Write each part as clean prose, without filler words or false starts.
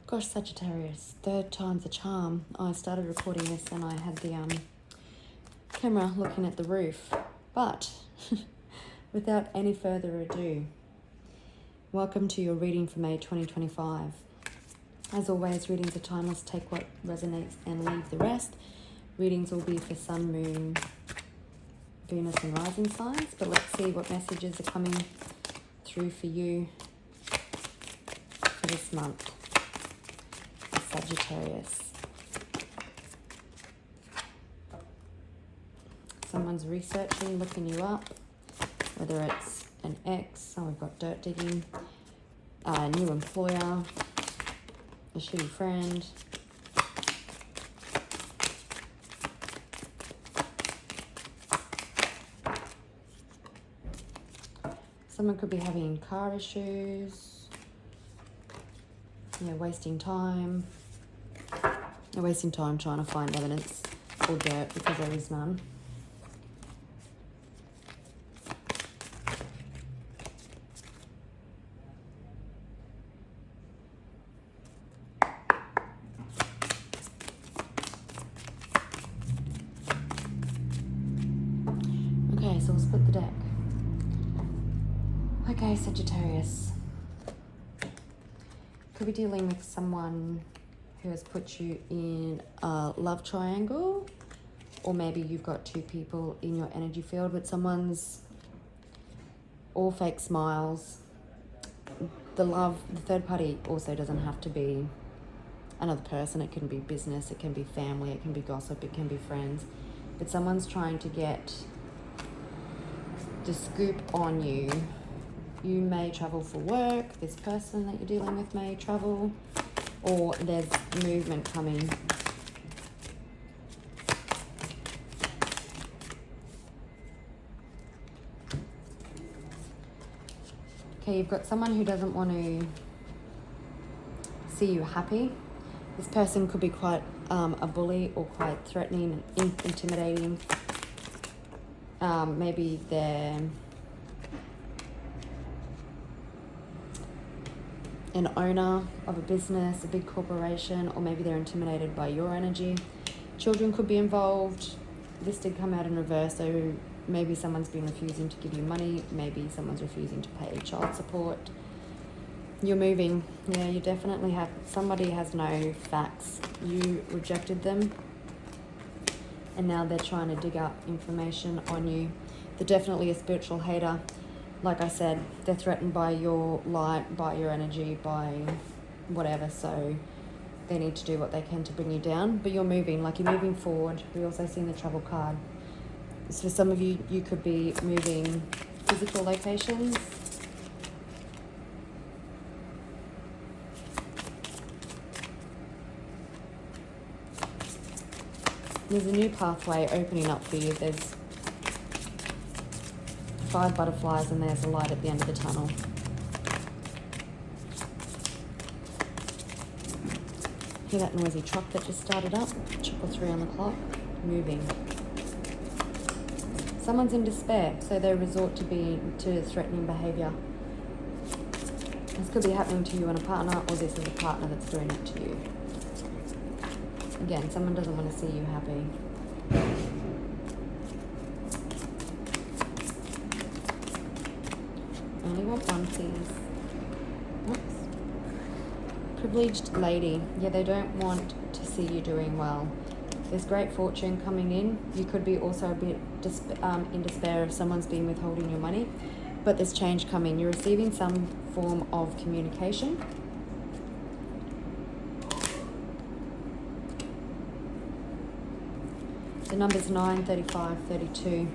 Gosh, Sagittarius, third time's a charm. I started recording this and I had the camera looking at the roof. But without any further ado, welcome to your reading for May 2025. As always, readings are timeless. Take what resonates and leave the rest. Readings will be for Sun, Moon, Venus and rising signs. But let's see what messages are coming through for you for this month. Sagittarius. Someone's researching, looking you up, whether it's an ex, we've got dirt digging, a new employer, a shitty friend. Someone could be having car issues, wasting time. They're wasting time trying to find evidence or dirt because there is none. Okay, so we'll split the deck. Okay, Sagittarius. Could be dealing with someone who has put you in a love triangle, or maybe you've got two people in your energy field, but someone's all fake smiles. The third party also doesn't have to be another person. It can be business, it can be family, it can be gossip, it can be friends, but someone's trying to get the scoop on you. You may travel for work. This person that you're dealing with may travel, or there's movement coming. Okay, you've got someone who doesn't want to see you happy. This person could be quite a bully or quite threatening and intimidating. Maybe they're an owner of a business, a big corporation, or maybe they're intimidated by your energy. Children could be involved. This did come out in reverse, so maybe someone's been refusing to give you money, maybe someone's refusing to pay child support. You're moving. Yeah, you definitely have, somebody has no facts. You rejected them, and now they're trying to dig up information on you. They're definitely a spiritual hater. Like I said, they're threatened by your light, by your energy, by whatever. So they need to do what they can to bring you down. But you're moving, like you're moving forward. We also seen the travel card. So for some of you, you could be moving physical locations. There's a new pathway opening up for you. There's 5 butterflies and there's a light at the end of the tunnel. Hear that noisy truck that just started up? 3:33 on the clock. Moving. Someone's in despair, so they resort to threatening behaviour. This could be happening to you and a partner, or this is a partner that's doing it to you. Again, someone doesn't want to see you happy. Only want one, please. Oops. Privileged lady. Yeah, they don't want to see you doing well. There's great fortune coming in. You could be also a bit in despair if someone's been withholding your money, but there's change coming. You're receiving some form of communication. The number's 9, 35, 32.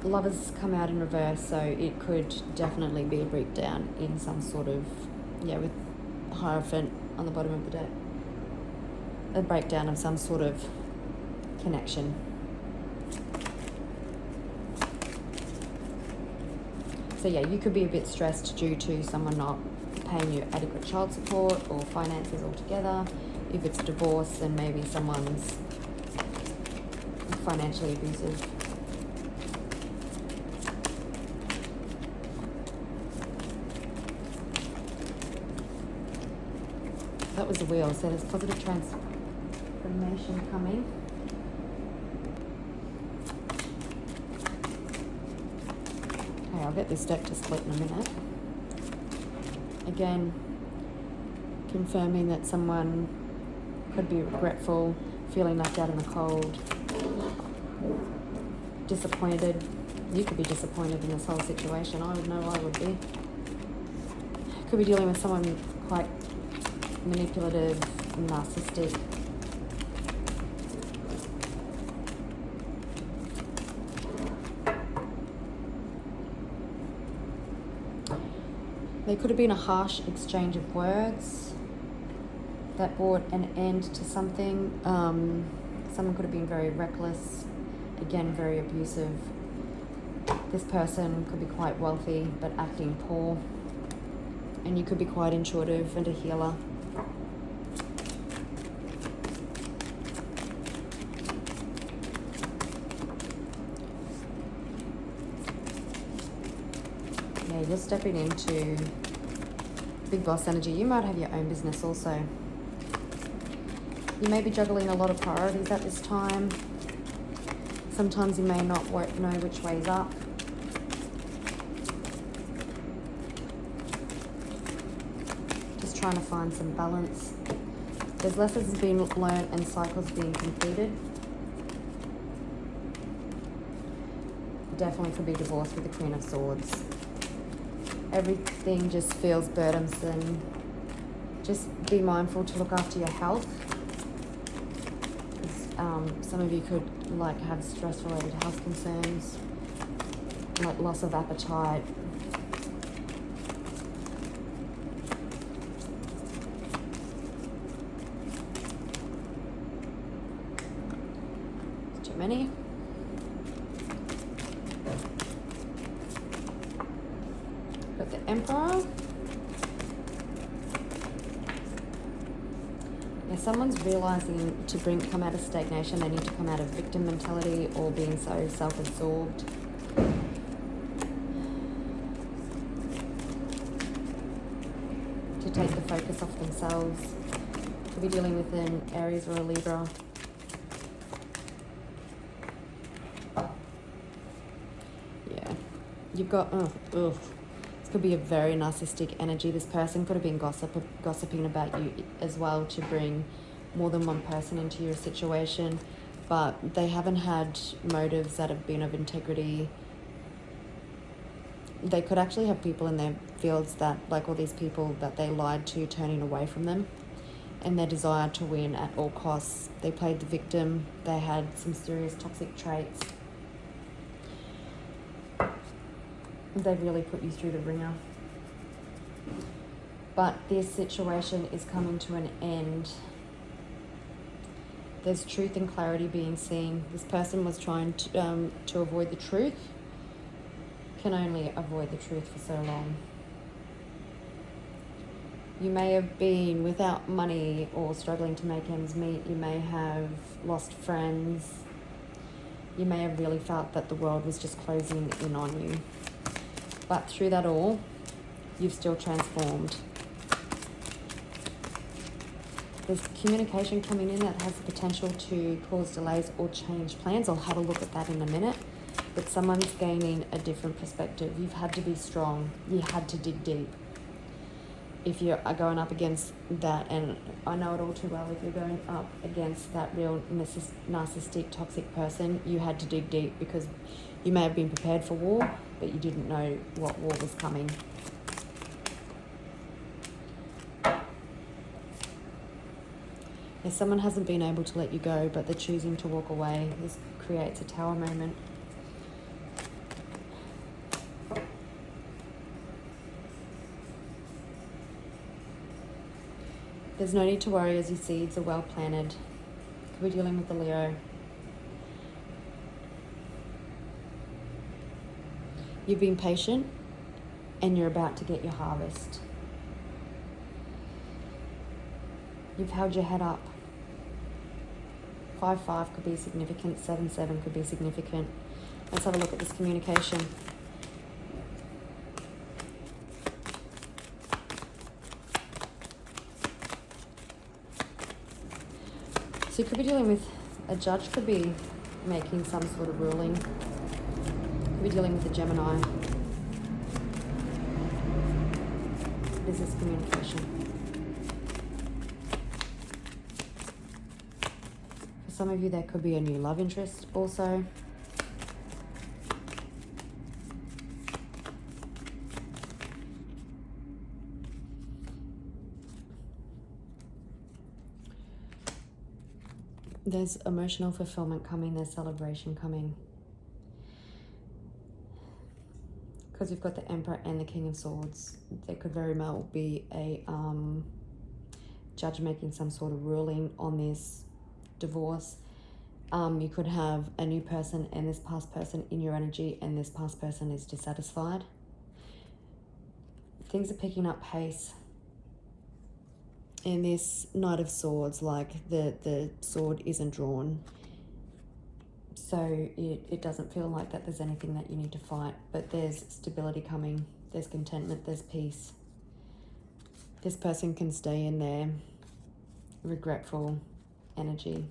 Lovers come out in reverse, so it could definitely be a breakdown in some sort of, with Hierophant on the bottom of the deck. A breakdown of some sort of connection. So you could be a bit stressed due to someone not paying you adequate child support or finances altogether. If it's divorce, then maybe someone's financially abusive. That was the wheel. So there's positive transformation coming. Okay, I'll get this deck to split in a minute. Again, confirming that someone could be regretful, feeling left out in the cold, disappointed. You could be disappointed in this whole situation. I would know I would be. Could be dealing with someone quite manipulative, narcissistic. There could have been a harsh exchange of words that brought an end to something. Someone could have been very reckless, again, very abusive. This person could be quite wealthy but acting poor. And you could be quite intuitive and a healer. Yeah, you're stepping into big boss energy. You might have your own business also. You may be juggling a lot of priorities at this time. Sometimes you may not know which way's up. Just trying to find some balance. There's lessons being learned and cycles being completed. Definitely could be divorced with the Queen of Swords. Everything just feels burdensome. Just be mindful to look after your health. Some of you could have stress-related health concerns, like loss of appetite. Too many. Got the Emperor. Yeah, someone's realizing to come out of stagnation, they need to come out of victim mentality or being so self-absorbed. To take the focus off themselves. Could be dealing with an Aries or a Libra. Yeah, you've got, this could be a very narcissistic energy. This person could have been gossiping about you as well to bring more than one person into your situation, but they haven't had motives that have been of integrity. They could actually have people in their fields that, like all these people that they lied to, turning away from them, and their desire to win at all costs. They played the victim. They had some serious toxic traits. They've really put you through the ringer. But this situation is coming to an end. There's truth and clarity being seen. This person was trying to avoid the truth. Can only avoid the truth for so long. You may have been without money or struggling to make ends meet. You may have lost friends. You may have really felt that the world was just closing in on you. But through that all, you've still transformed. There's communication coming in that has the potential to cause delays or change plans. I'll have a look at that in a minute. But someone's gaining a different perspective. You've had to be strong. You had to dig deep. If you are going up against that, and I know it all too well, if you're going up against that real narcissistic, toxic person, you had to dig deep because you may have been prepared for war, but you didn't know what war was coming. If someone hasn't been able to let you go, but they're choosing to walk away, this creates a tower moment. There's no need to worry as your seeds are well planted. We're dealing with the Leo. You've been patient and you're about to get your harvest. You've held your head up. 5-5 could be significant, 7-7 could be significant. Let's have a look at this communication. So you could be dealing with, a judge could be making some sort of ruling. Could be dealing with a Gemini. Business communication. For some of you, there could be a new love interest also. There's emotional fulfillment coming, there's celebration coming. Because you've got the Emperor and the King of Swords, there could very well be a judge making some sort of ruling on this divorce. You could have a new person and this past person in your energy, and this past person is dissatisfied. Things are picking up pace. In this Knight of Swords, like the sword isn't drawn. So it doesn't feel like that there's anything that you need to fight, but there's stability coming, there's contentment, there's peace. This person can stay in their regretful energy,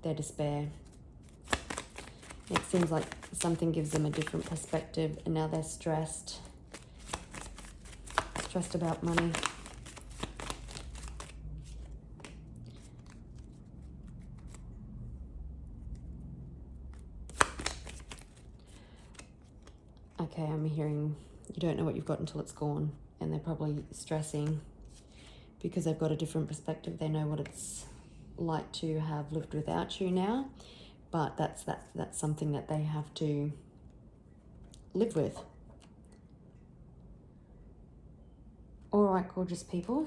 their despair. It seems like something gives them a different perspective, and now they're stressed about money. Okay, I'm hearing you don't know what you've got until it's gone, and they're probably stressing because they've got a different perspective. They know what it's like to have lived without you now, but that's something that they have to live with. All right, gorgeous people.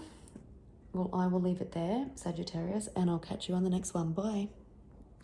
Well, I will leave it there, Sagittarius, and I'll catch you on the next one. Bye.